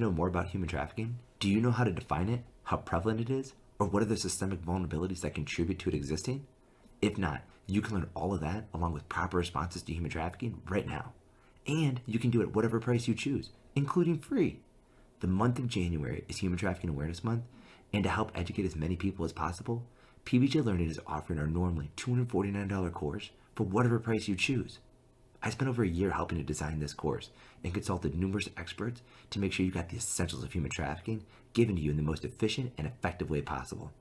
know more about human trafficking? Do you know how to define it, how prevalent it is, or what are the systemic vulnerabilities that contribute to it existing? If not, you can learn all of that along with proper responses to human trafficking right now. And you can do it at whatever price you choose, including free. The month of January is Human Trafficking Awareness Month, and to help educate as many people as possible, PBJ Learning is offering our normally $249 course for whatever price you choose. I spent over a year helping to design this course and consulted numerous experts to make sure you got the essentials of human trafficking given to you in the most efficient and effective way possible.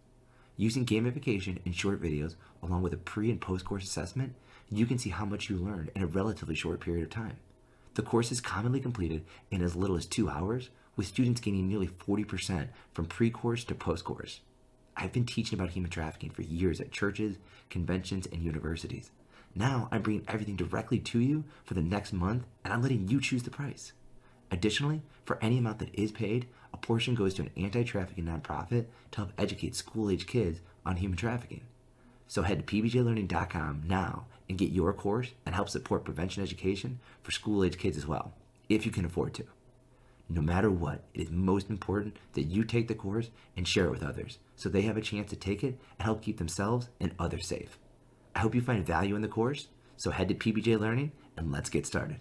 Using gamification and short videos, along with a pre- and post-course assessment, you can see how much you learned in a relatively short period of time. The course is commonly completed in as little as 2 hours, with students gaining nearly 40% from pre-course to post-course. I've been teaching about human trafficking for years at churches, conventions, and universities. Now I'm bringing everything directly to you for the next month, and I'm letting you choose the price. Additionally, for any amount that is paid, a portion goes to an anti-trafficking nonprofit to help educate school-age kids on human trafficking. So head to pbjlearning.com now and get your course and help support prevention education for school-age kids as well, if you can afford to. No matter what, it is most important that you take the course and share it with others so they have a chance to take it and help keep themselves and others safe. I hope you find value in the course, so head to PBJ Learning and let's get started.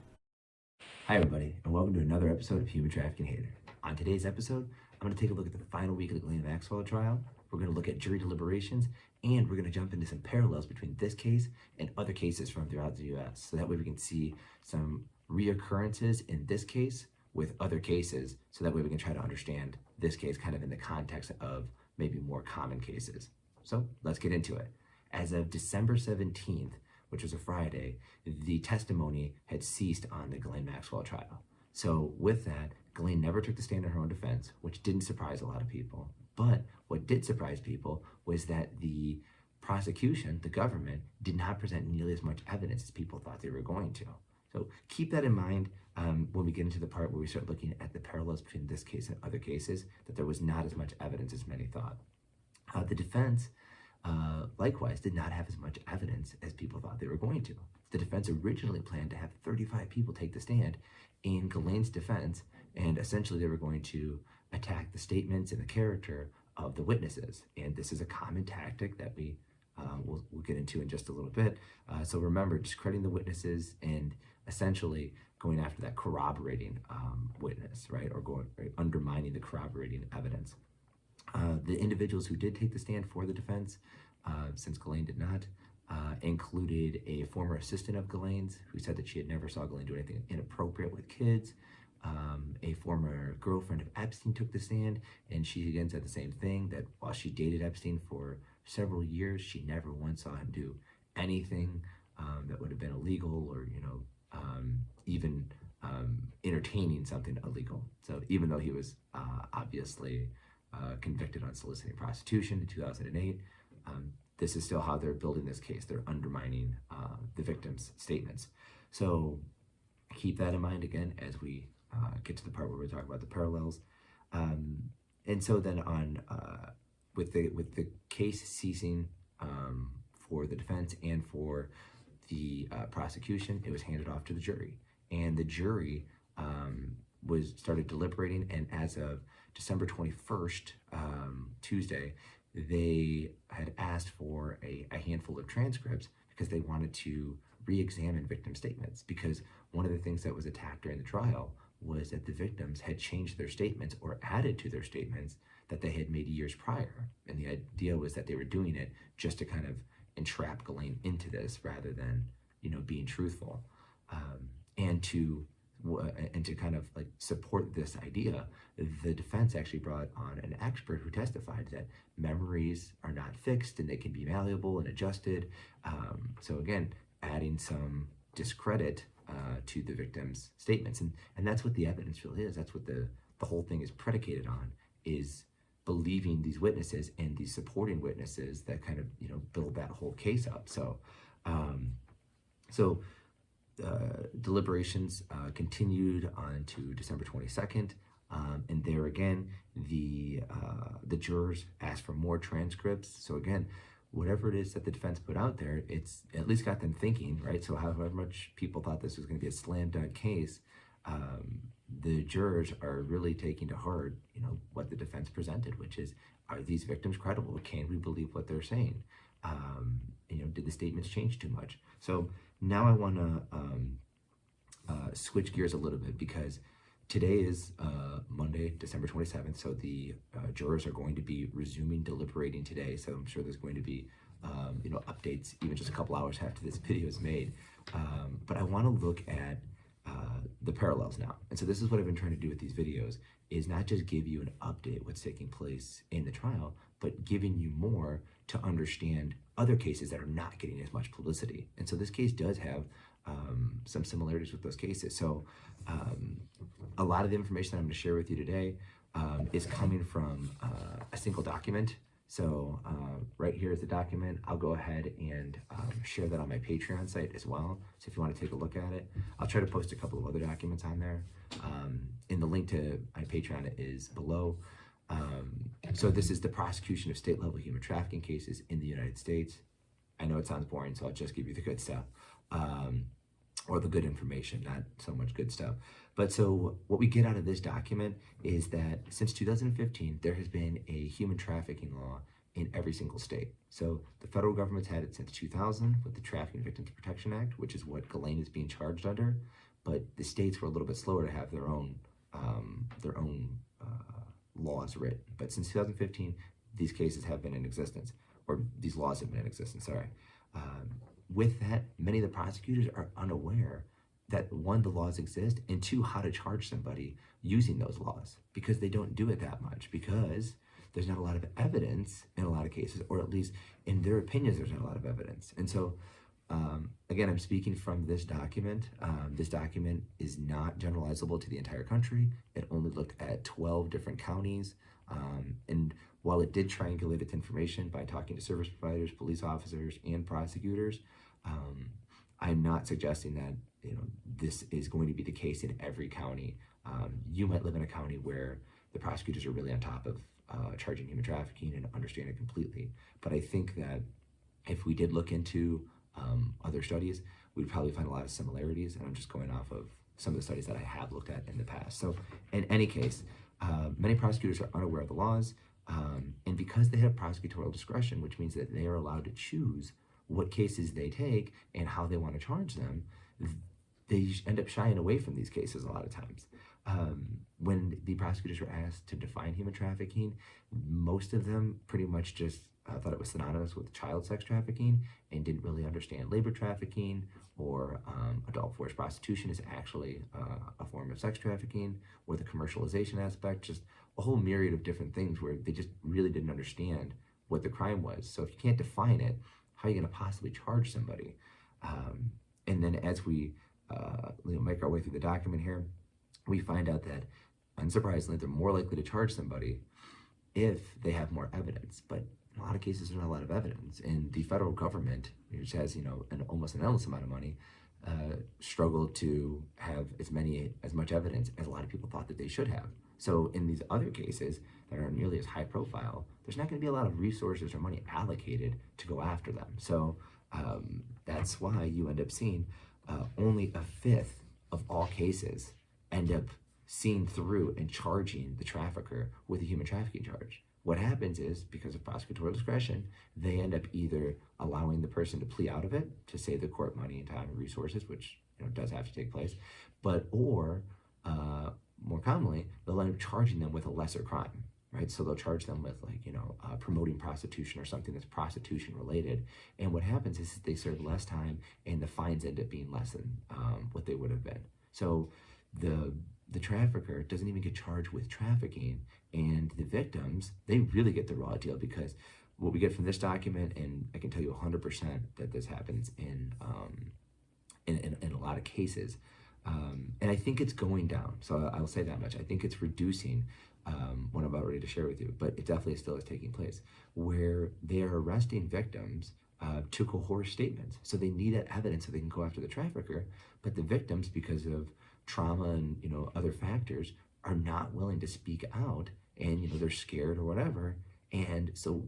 Hi everybody, and welcome to another episode of Human Trafficking Hater. On today's episode, I'm going to take a look at the final week of the Maxwell trial. We're going to look at jury deliberations, and we're going to jump into some parallels between this case and other cases from throughout the U.S. So that way we can see some reoccurrences in this case with other cases, so that way we can try to understand this case kind of in the context of maybe more common cases. So let's get into it. As of December 17th, which was a Friday, the testimony had ceased on the Ghislaine Maxwell trial. So with that, Ghislaine never took the stand in her own defense, which didn't surprise a lot of people. But what did surprise people was that the prosecution, the government, did not present nearly as much evidence as people thought they were going to. So keep that in mind when we get into the part where we start looking at the parallels between this case and other cases, that there was not as much evidence as many thought. The defense, likewise, did not have as much evidence as people thought they were going to. The defense originally planned to have 35 people take the stand in Ghislaine's defense, and essentially they were going to attack the statements and the character of the witnesses. And this is a common tactic that we'll get into in just a little bit. So remember, discrediting the witnesses and essentially going after that corroborating witness, right? Or undermining the corroborating evidence. The individuals who did take the stand for the defense, since Ghislaine did not, included a former assistant of Ghislaine's who said that she had never saw Ghislaine do anything inappropriate with kids. A former girlfriend of Epstein took the stand, and she again said the same thing, that while she dated Epstein for several years, she never once saw him do anything that would have been illegal or, even entertaining something illegal. So even though he was obviously convicted on soliciting prostitution in 2008, this is still how they're building this case. They're undermining the victim's statements. So keep that in mind again as we get to the part where we talk about the parallels. And so then on with the case ceasing for the defense and for the prosecution, it was handed off to the jury, and the jury started deliberating. And as of December 21st, Tuesday, they had asked for a handful of transcripts because they wanted to re-examine victim statements, because one of the things that was attacked during the trial was that the victims had changed their statements or added to their statements that they had made years prior. And the idea was that they were doing it just to kind of entrap Ghislaine into this rather than, being truthful. And to kind of like support this idea, the defense actually brought on an expert who testified that memories are not fixed and they can be malleable and adjusted. So again, adding some discredit to the victim's statements. And that's what the evidence really is. That's what the whole thing is predicated on, is believing these witnesses and these supporting witnesses that kind of, build that whole case up. So, deliberations continued on to December 22nd. And there again, the jurors asked for more transcripts. So again, whatever it is that the defense put out there, it's at least got them thinking, right? So however much people thought this was going to be a slam dunk case, the jurors are really taking to heart, what the defense presented, which is, are these victims credible? Can we believe what they're saying? Did the statements change too much? So now I want to switch gears a little bit, because today is Monday, December 27th. So the jurors are going to be resuming deliberating today. So I'm sure there's going to be updates even just a couple hours after this video is made. But I want to look at the parallels now. And so this is what I've been trying to do with these videos, is not just give you an update what's taking place in the trial, but giving you more to understand other cases that are not getting as much publicity. And so this case does have some similarities with those cases. So a lot of the information that I'm going to share with you today is coming from a single document. So right here is the document. I'll go ahead and share that on my Patreon site as well. So if you want to take a look at it, I'll try to post a couple of other documents on there. And the link to my Patreon is below. So this is the prosecution of state-level human trafficking cases in the United States. I know it sounds boring, so I'll just give you the good stuff. Or the good information, not so much good stuff. But so what we get out of this document is that since 2015, there has been a human trafficking law in every single state. So the federal government's had it since 2000 with the Trafficking Victims Protection Act, which is what Ghislaine is being charged under. But the states were a little bit slower to have their own laws written. But since 2015, these cases have been in existence, or these laws have been in existence, sorry. With that, many of the prosecutors are unaware that, one, the laws exist, and two, how to charge somebody using those laws, because they don't do it that much, because there's not a lot of evidence in a lot of cases, or at least in their opinions, there's not a lot of evidence. And so, again, I'm speaking from this document. This document is not generalizable to the entire country. It only looked at 12 different counties. And while it did triangulate its information by talking to service providers, police officers, and prosecutors, I'm not suggesting that this is going to be the case in every county. You might live in a county where the prosecutors are really on top of charging human trafficking and understand it completely. But I think that if we did look into other studies, we'd probably find a lot of similarities. And I'm just going off of some of the studies that I have looked at in the past. So in any case, many prosecutors are unaware of the laws. And because they have prosecutorial discretion, which means that they are allowed to choose what cases they take and how they want to charge them, they end up shying away from these cases a lot of times. When the prosecutors were asked to define human trafficking, most of them pretty much just thought it was synonymous with child sex trafficking and didn't really understand labor trafficking, or adult forced prostitution is actually a form of sex trafficking, or the commercialization aspect, just a whole myriad of different things where they just really didn't understand what the crime was. So if you can't define it, how are you going to possibly charge somebody? And then as we make our way through the document here, we find out that, unsurprisingly, they're more likely to charge somebody if they have more evidence. But in a lot of cases, there's not a lot of evidence. And the federal government, which has almost an endless amount of money, struggled to have as much evidence as a lot of people thought that they should have. So in these other cases that aren't nearly as high profile, there's not going to be a lot of resources or money allocated to go after them. So that's why you end up seeing only a fifth of all cases end up seeing through and charging the trafficker with a human trafficking charge. What happens is, because of prosecutorial discretion, they end up either allowing the person to plea out of it to save the court money and time and resources, which does have to take place, or more commonly, they'll end up charging them with a lesser crime, right? So they'll charge them with promoting prostitution or something that's prostitution related. And what happens is they serve less time and the fines end up being less than what they would have been. So the trafficker doesn't even get charged with trafficking, and the victims, they really get the raw deal, because what we get from this document, and I can tell you 100% that this happens in a lot of cases, and I think it's going down. So I'll say that much. I think it's reducing what I'm about ready to share with you, but it definitely still is taking place, where they are arresting victims to coerce statements. So they need that evidence so they can go after the trafficker, but the victims, because of trauma and other factors, are not willing to speak out, and they're scared or whatever. And so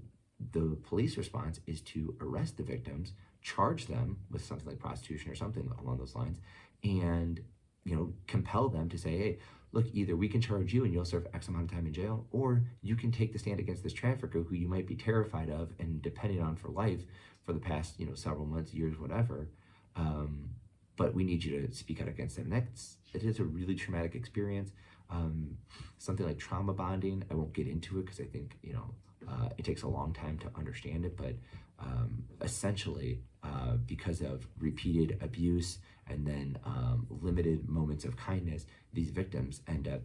the police response is to arrest the victims, charge them with something like prostitution or something along those lines, and compel them to say, hey, look, either we can charge you and you'll serve X amount of time in jail, or you can take the stand against this trafficker who you might be terrified of and depending on for life for the past, several months, years, whatever. But we need you to speak out against them. It is a really traumatic experience. Something like trauma bonding, I won't get into it because I think, it takes a long time to understand it, but essentially, because of repeated abuse and then limited moments of kindness, these victims end up,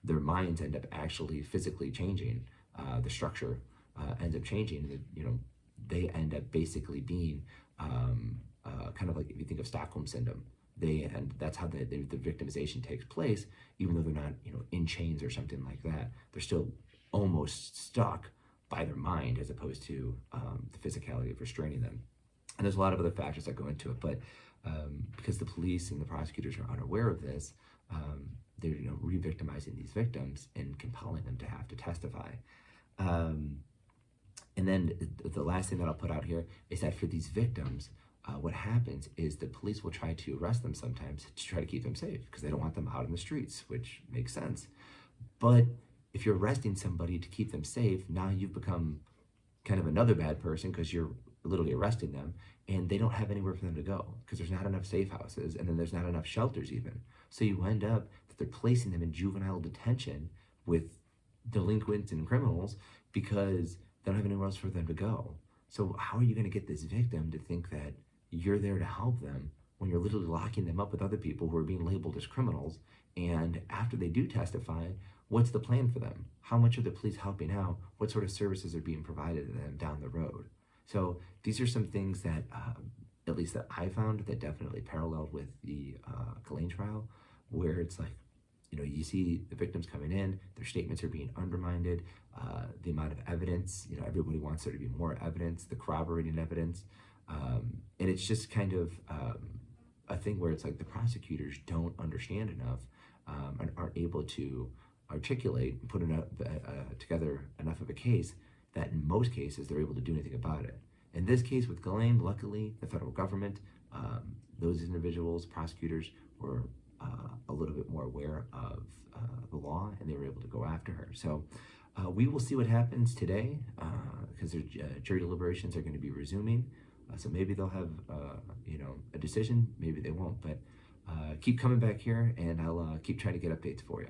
their minds end up actually physically changing. The structure ends up changing. They end up basically being kind of like, if you think of Stockholm syndrome, and that's how the victimization takes place. Even though they're not, in chains or something like that, they're still almost stuck by their mind as opposed to the physicality of restraining them. And there's a lot of other factors that go into it, but because the police and the prosecutors are unaware of this, they're re-victimizing these victims and compelling them to have to testify. And then the last thing that I'll put out here is that for these victims, what happens is the police will try to arrest them sometimes to try to keep them safe because they don't want them out in the streets, which makes sense. But if you're arresting somebody to keep them safe, now you've become kind of another bad person because you're literally arresting them and they don't have anywhere for them to go because there's not enough safe houses and then there's not enough shelters even. So you end up that they're placing them in juvenile detention with delinquents and criminals because they don't have anywhere else for them to go. So how are you going to get this victim to think that you're there to help them when you're literally locking them up with other people who are being labeled as criminals? And after they do testify, what's the plan for them? How much are the police helping out? What sort of services are being provided to them down the road? So these are some things that, at least that I found, that definitely paralleled with the Ghislaine trial, where it's like, you see the victims coming in, their statements are being undermined, the amount of evidence, everybody wants there to be more evidence, the corroborating evidence, and it's just kind of a thing where it's like the prosecutors don't understand enough and aren't able to articulate and put together enough of a case that in most cases they're able to do anything about it. In this case with Ghislaine, luckily the federal government, those individuals, prosecutors, were a little bit more aware of the law and they were able to go after her. So we will see what happens today because their jury deliberations are going to be resuming. So maybe they'll have a decision, maybe they won't, but keep coming back here and I'll keep trying to get updates for you.